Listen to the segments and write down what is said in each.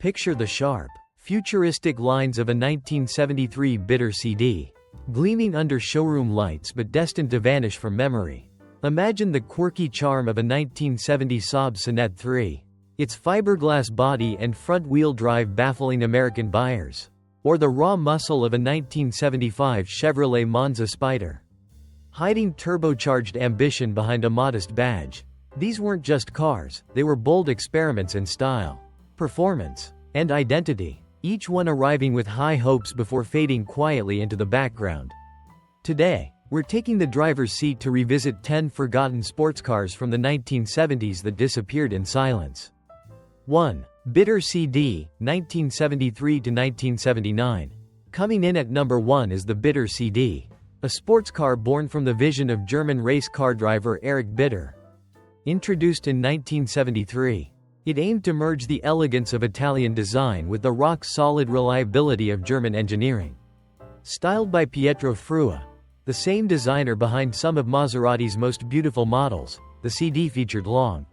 Picture the sharp, futuristic lines of a 1973 bitter CD, gleaming under showroom lights but destined to vanish from memory. Imagine the quirky charm of a 1970 Saab Sonett III, its fiberglass body and front-wheel drive baffling American buyers. Or the raw muscle of a 1975 Chevrolet Monza Spider, hiding turbocharged ambition behind a modest badge. These weren't just cars, they were bold experiments in style, performance, and identity, each one arriving with high hopes before fading quietly into the background. Today, we're taking the driver's seat to revisit 10 forgotten sports cars from the 1970s that disappeared in silence. 1. Bitter CD, 1973 to 1979. Coming in at number 1 is the Bitter CD, a sports car born from the vision of German race car driver Erich Bitter. Introduced in 1973, it aimed to merge the elegance of Italian design with the rock-solid reliability of German engineering. Styled by Pietro Frua, the same designer behind some of Maserati's most beautiful models, the CD featured long,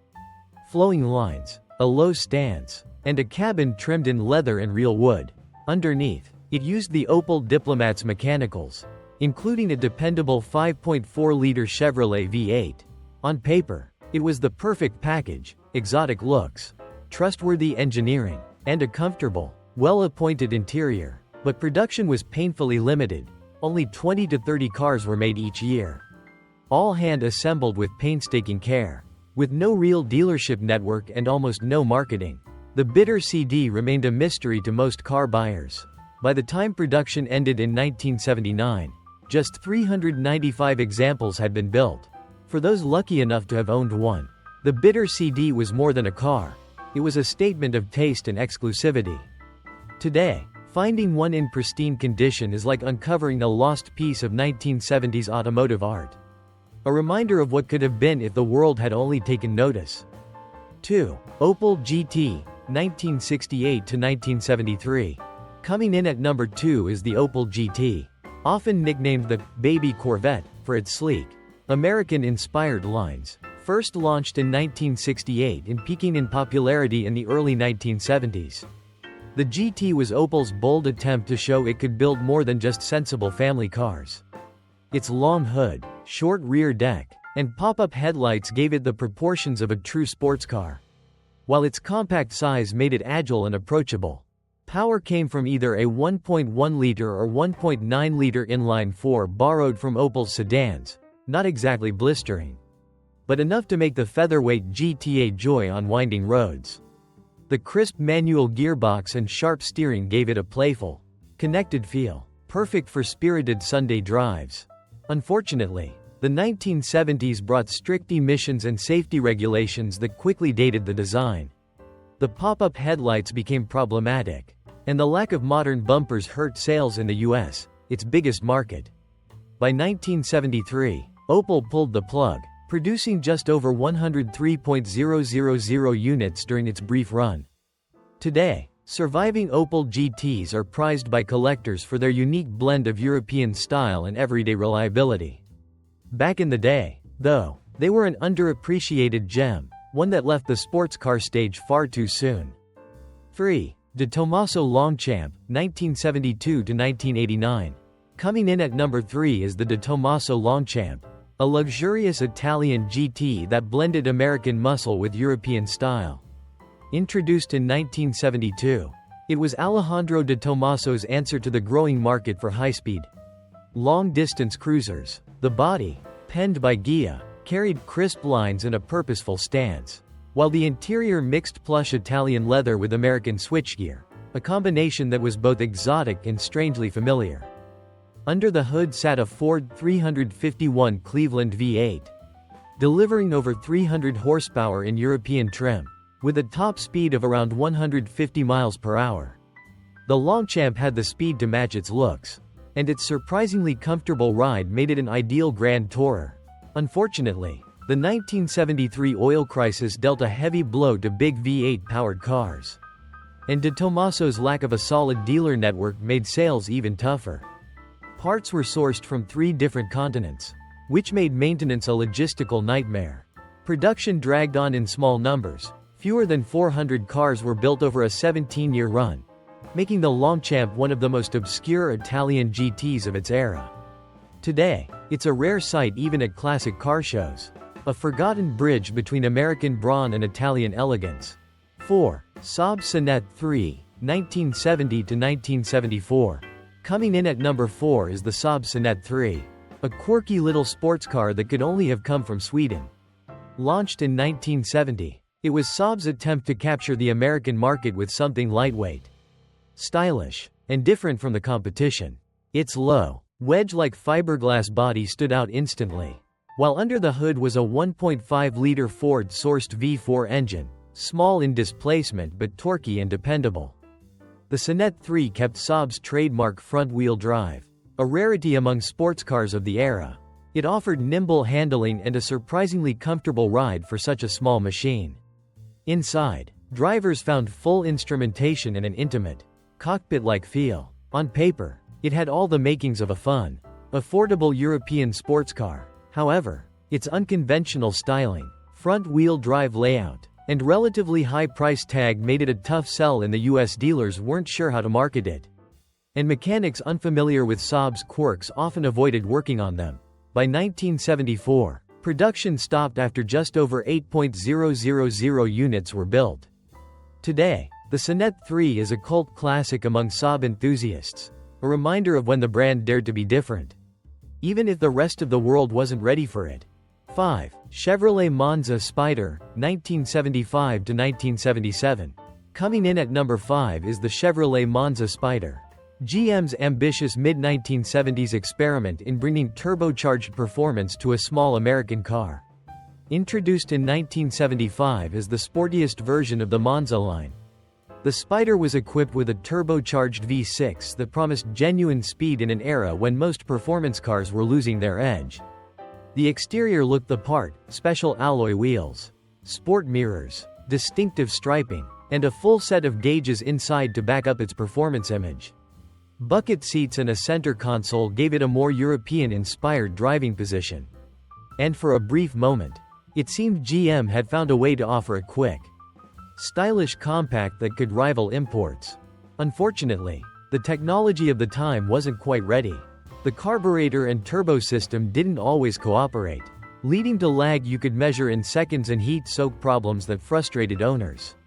flowing lines, a low stance, and a cabin trimmed in leather and real wood. Underneath, it used the Opel Diplomat's mechanicals, including a dependable 5.4-liter Chevrolet V8. On paper, it was the perfect package: exotic looks, trustworthy engineering, and a comfortable, well-appointed interior. But production was painfully limited. Only 20 to 30 cars were made each year, all hand-assembled with painstaking care. With no real dealership network and almost no marketing, the Bitter CD remained a mystery to most car buyers. By the time production ended in 1979, just 395 examples had been built. For those lucky enough to have owned one, the Bitter CD was more than a car. It was a statement of taste and exclusivity. Today, finding one in pristine condition is like uncovering a lost piece of 1970s automotive art. A reminder of what could have been if the world had only taken notice. 2. Opel GT, 1968 to 1973. Coming in at number 2 is the Opel GT, often nicknamed the Baby Corvette for its sleek, American-inspired lines. First launched in 1968 and peaking in popularity in the early 1970s. The GT was Opel's bold attempt to show it could build more than just sensible family cars. Its long hood, short rear deck, and pop-up headlights gave it the proportions of a true sports car, while its compact size made it agile and approachable. Power came from either a 1.1-liter or 1.9-liter inline-4 borrowed from Opel's sedans, not exactly blistering, but enough to make the featherweight GT a joy on winding roads. The crisp manual gearbox and sharp steering gave it a playful, connected feel, perfect for spirited Sunday drives. Unfortunately, the 1970s brought strict emissions and safety regulations that quickly dated the design. The pop-up headlights became problematic, and the lack of modern bumpers hurt sales in the US, its biggest market. By 1973, Opel pulled the plug, producing just over 103,000 units during its brief run. Today, surviving Opel GTs are prized by collectors for their unique blend of European style and everyday reliability. Back in the day, though, they were an underappreciated gem, one that left the sports car stage far too soon. 3. De Tomaso Longchamp, 1972 to 1989. Coming in at number 3 is the De Tomaso Longchamp, a luxurious Italian GT that blended American muscle with European style. Introduced in 1972, it was Alejandro de Tomaso's answer to the growing market for high-speed, long-distance cruisers. The body, penned by Ghia, carried crisp lines and a purposeful stance, while the interior mixed plush Italian leather with American switchgear, a combination that was both exotic and strangely familiar. Under the hood sat a Ford 351 Cleveland V8, delivering over 300 horsepower in European trim, with a top speed of around 150 miles per hour. The Longchamp had the speed to match its looks, and its surprisingly comfortable ride made it an ideal grand tourer. Unfortunately, the 1973 oil crisis dealt a heavy blow to big V8-powered cars, and De Tomaso's lack of a solid dealer network made sales even tougher. Parts were sourced from 3 different continents, which made maintenance a logistical nightmare. Production dragged on in small numbers, Fewer than 400 cars were built over a 17-year run, making the Longchamp one of the most obscure Italian GTs of its era. Today, it's a rare sight even at classic car shows. A forgotten bridge between American brawn and Italian elegance. 4. Saab Sonett III, 1970–1974. Coming in at number 4 is the Saab Sonett III. A quirky little sports car that could only have come from Sweden. Launched in 1970, it was Saab's attempt to capture the American market with something lightweight, stylish, and different from the competition. Its low, wedge-like fiberglass body stood out instantly, while under the hood was a 1.5-liter Ford-sourced V4 engine, small in displacement but torquey and dependable. The Sonett III kept Saab's trademark front-wheel drive, a rarity among sports cars of the era. It offered nimble handling and a surprisingly comfortable ride for such a small machine. Inside, drivers found full instrumentation and an intimate, cockpit-like feel. On paper, it had all the makings of a fun, affordable European sports car. However, its unconventional styling, front-wheel drive layout, and relatively high price tag made it a tough sell, and the US dealers weren't sure how to market it. And mechanics unfamiliar with Saab's quirks often avoided working on them. By 1974, production stopped after just over 8,000 units were built. Today, the Sonett III is a cult classic among Saab enthusiasts, a reminder of when the brand dared to be different, even if the rest of the world wasn't ready for it. 5. Chevrolet Monza Spyder, 1975–1977. Coming in at number 5 is the Chevrolet Monza Spyder. GM's ambitious mid-1970s experiment in bringing turbocharged performance to a small American car. Introduced in 1975 as the sportiest version of the Monza line, the Spyder was equipped with a turbocharged V6 that promised genuine speed in an era when most performance cars were losing their edge. The exterior looked the part: special alloy wheels, sport mirrors, distinctive striping, and a full set of gauges inside to back up its performance image. Bucket seats and a center console gave it a more European-inspired driving position. And for a brief moment, it seemed GM had found a way to offer a quick, stylish compact that could rival imports. Unfortunately, the technology of the time wasn't quite ready. The carburetor and turbo system didn't always cooperate, leading to lag you could measure in seconds and heat-soak problems that frustrated owners.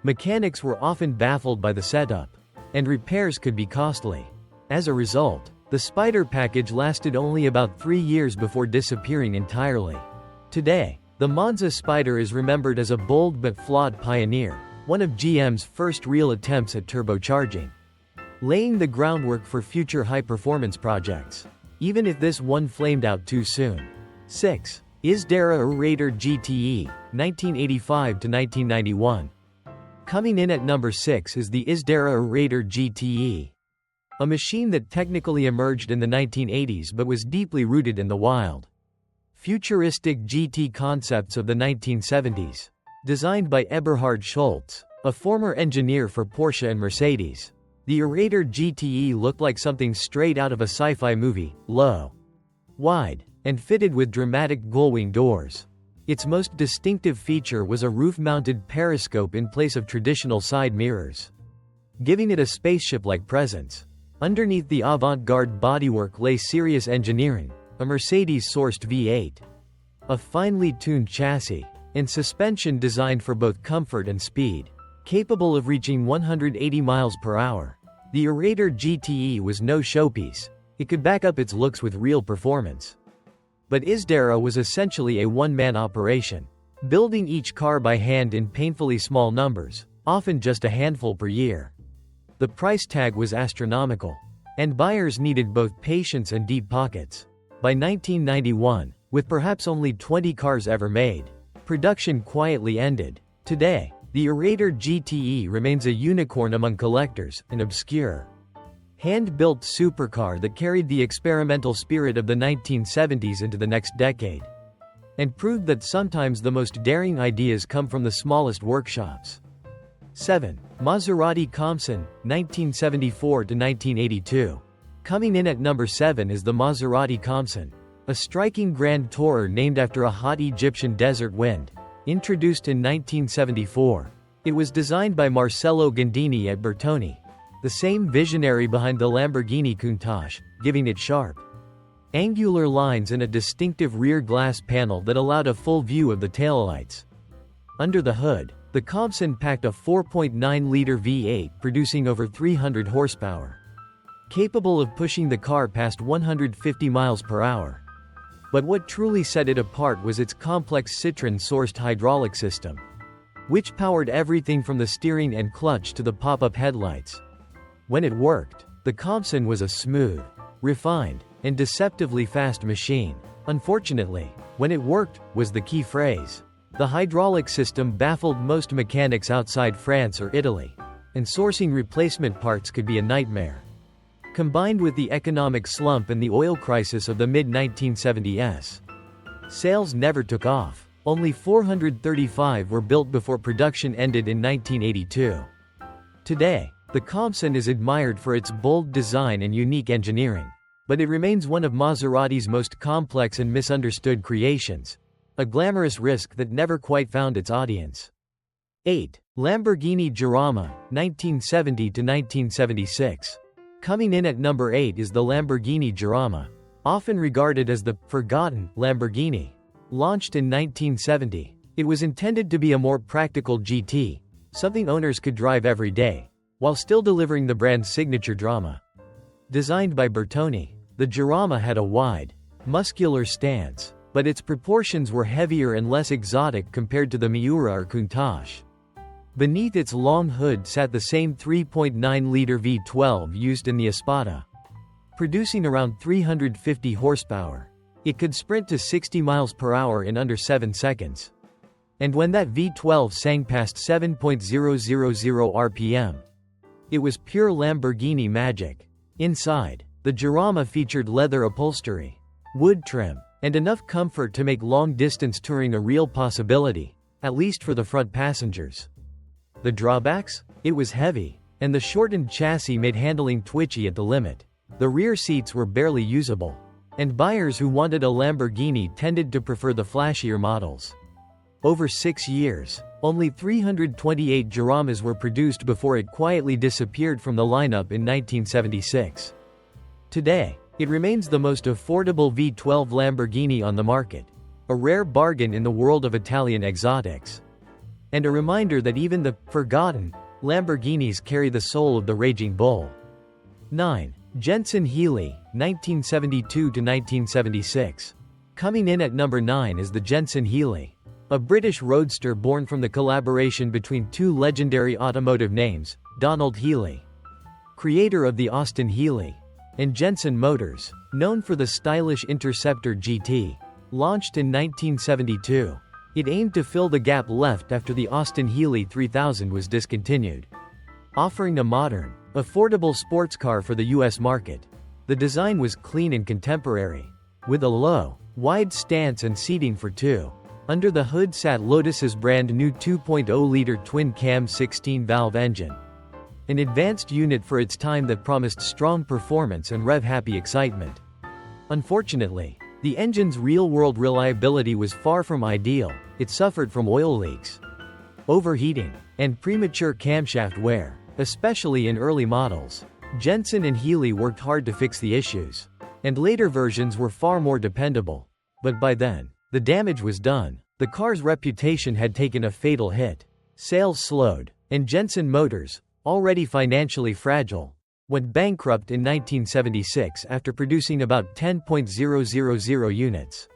Mechanics were often baffled by the setup, and repairs could be costly. As a result, the Spyder package lasted only about 3 years before disappearing entirely. Today, the Monza Spyder is remembered as a bold but flawed pioneer, one of GM's first real attempts at turbocharging, laying the groundwork for future high-performance projects, even if this one flamed out too soon. 6. Isdera Raider GTE, 1985–1991. Coming in at number 6 is the Isdera Raider GTE, a machine that technically emerged in the 1980s but was deeply rooted in the wild, futuristic GT concepts of the 1970s. Designed by Eberhard Schultz, a former engineer for Porsche and Mercedes, the Raider GTE looked like something straight out of a sci-fi movie: low, wide, and fitted with dramatic gullwing doors. Its most distinctive feature was a roof-mounted periscope in place of traditional side mirrors, giving it a spaceship-like presence. Underneath the avant-garde bodywork lay serious engineering: a Mercedes-sourced V8, a finely tuned chassis, and suspension designed for both comfort and speed. Capable of reaching 180 miles per hour, the Raider GTE was no showpiece. It could back up its looks with real performance. But Isdera was essentially a one-man operation, building each car by hand in painfully small numbers, often just a handful per year. The price tag was astronomical, and buyers needed both patience and deep pockets. By 1991, with perhaps only 20 cars ever made, production quietly ended. Today, the Raider GTE remains a unicorn among collectors, an obscure, hand-built supercar that carried the experimental spirit of the 1970s into the next decade, and proved that sometimes the most daring ideas come from the smallest workshops. 7. Maserati Compson, 1974–1982. Coming in at number 7 is the Maserati Compson, a striking grand tourer named after a hot Egyptian desert wind. Introduced in 1974, it was designed by Marcello Gandini at Bertoni, the same visionary behind the Lamborghini Countach, giving it sharp, angular lines and a distinctive rear glass panel that allowed a full view of the taillights. Under the hood, the Cobson packed a 4.9-liter V8 producing over 300 horsepower, capable of pushing the car past 150 miles per hour. But what truly set it apart was its complex Citroën-sourced hydraulic system, which powered everything from the steering and clutch to the pop-up headlights. When it worked, the Cobson was a smooth, refined, and deceptively fast machine. Unfortunately, when it worked was the key phrase. The hydraulic system baffled most mechanics outside France or Italy, and sourcing replacement parts could be a nightmare. Combined with the economic slump and the oil crisis of the mid-1970s, sales never took off. Only 435 were built before production ended in 1982. Today, the Cobson is admired for its bold design and unique engineering, but it remains one of Maserati's most complex and misunderstood creations, a glamorous risk that never quite found its audience. 8. Lamborghini Jurama, 1970 to 1976. Coming in at number 8 is the Lamborghini Jurama, often regarded as the forgotten Lamborghini. Launched in 1970, it was intended to be a more practical GT, something owners could drive every day, while still delivering the brand's signature drama. Designed by Bertoni, the Jurama had a wide, muscular stance, but its proportions were heavier and less exotic compared to the Miura or Countach. Beneath its long hood sat the same 3.9-liter V12 used in the Espada, producing around 350 horsepower. It could sprint to 60 miles per hour in under 7 seconds. And when that V12 sang past 7,000 RPM, it was pure Lamborghini magic. Inside, the Jurama featured leather upholstery, wood trim, and enough comfort to make long-distance touring a real possibility, at least for the front passengers. The drawbacks? It was heavy, and the shortened chassis made handling twitchy at the limit. The rear seats were barely usable, and buyers who wanted a Lamborghini tended to prefer the flashier models. Over 6 years, only 328 Juramas were produced before it quietly disappeared from the lineup in 1976. Today, it remains the most affordable V12 Lamborghini on the market, a rare bargain in the world of Italian exotics, and a reminder that even the forgotten Lamborghinis carry the soul of the raging bull. 9. Jensen Healey, 1972 to 1976. Coming in at number 9 is the Jensen Healey, a British roadster born from the collaboration between two legendary automotive names, Donald Healey, creator of the Austin Healey, and Jensen Motors, known for the stylish Interceptor GT. Launched in 1972, it aimed to fill the gap left after the Austin Healey 3000 was discontinued, offering a modern, affordable sports car for the US market. The design was clean and contemporary, with a low, wide stance and seating for two. Under the hood sat Lotus's brand new 2.0-liter twin-cam 16-valve engine, an advanced unit for its time that promised strong performance and rev-happy excitement. Unfortunately, the engine's real-world reliability was far from ideal. It suffered from oil leaks, overheating, and premature camshaft wear, especially in early models. Jensen and Healey worked hard to fix the issues, and later versions were far more dependable. But by then, the damage was done. The car's reputation had taken a fatal hit. Sales slowed, and Jensen Motors, already financially fragile, went bankrupt in 1976 after producing about 10,000 units.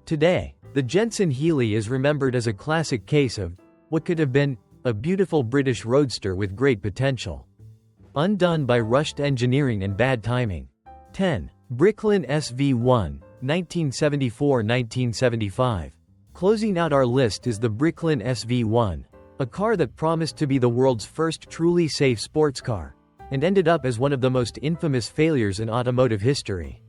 Today, the Jensen Healey is remembered as a classic case of what could have been a beautiful British roadster with great potential, undone by rushed engineering and bad timing. 10. Bricklin SV-1, 1974-1975. Closing out our list is the Bricklin SV-1, a car that promised to be the world's first truly safe sports car, and ended up as one of the most infamous failures in automotive history.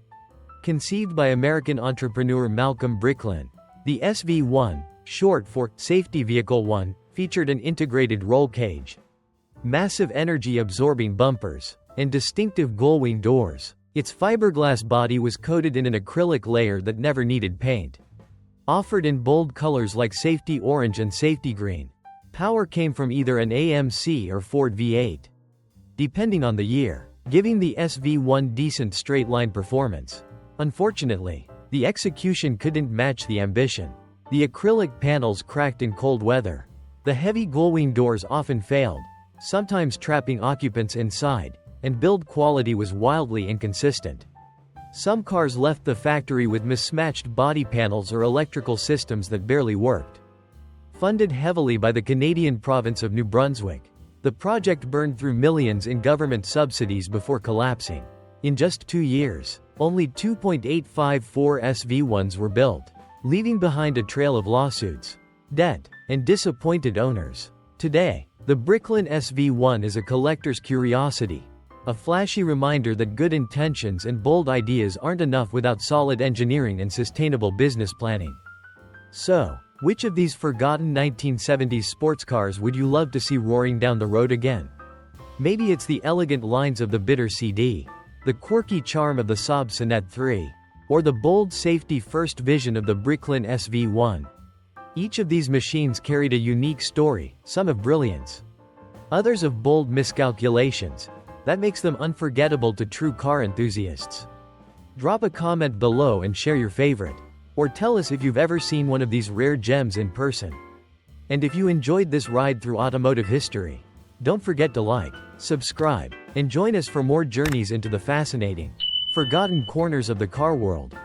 Conceived by American entrepreneur Malcolm Bricklin, the SV-1, short for Safety Vehicle 1, featured an integrated roll cage, massive energy-absorbing bumpers, and distinctive gullwing doors. Its fiberglass body was coated in an acrylic layer that never needed paint. offered in bold colors like safety orange and safety green. Power came from either an AMC or Ford V8, depending on the year, giving the SV-1 decent straight-line performance. Unfortunately, the execution couldn't match the ambition. The acrylic panels cracked in cold weather. The heavy gullwing doors often failed, sometimes trapping occupants inside, and build quality was wildly inconsistent. Some cars left the factory with mismatched body panels or electrical systems that barely worked. Funded heavily by the Canadian province of New Brunswick, the project burned through millions in government subsidies before collapsing. In just 2 years, only 2.854 SV-1s were built, leaving behind a trail of lawsuits, debt, and disappointed owners. Today, the Bricklin SV-1 is a collector's curiosity, a flashy reminder that good intentions and bold ideas aren't enough without solid engineering and sustainable business planning. So, which of these forgotten 1970s sports cars would you love to see roaring down the road again? Maybe it's the elegant lines of the bitter CD, the quirky charm of the Saab Sonett III, or the bold safety-first vision of the Bricklin SV-1. Each of these machines carried a unique story, some of brilliance, others of bold miscalculations, that makes them unforgettable to true car enthusiasts. Drop a comment below and share your favorite. Or tell us if you've ever seen one of these rare gems in person. And if you enjoyed this ride through automotive history, don't forget to like, subscribe, and join us for more journeys into the fascinating, forgotten corners of the car world.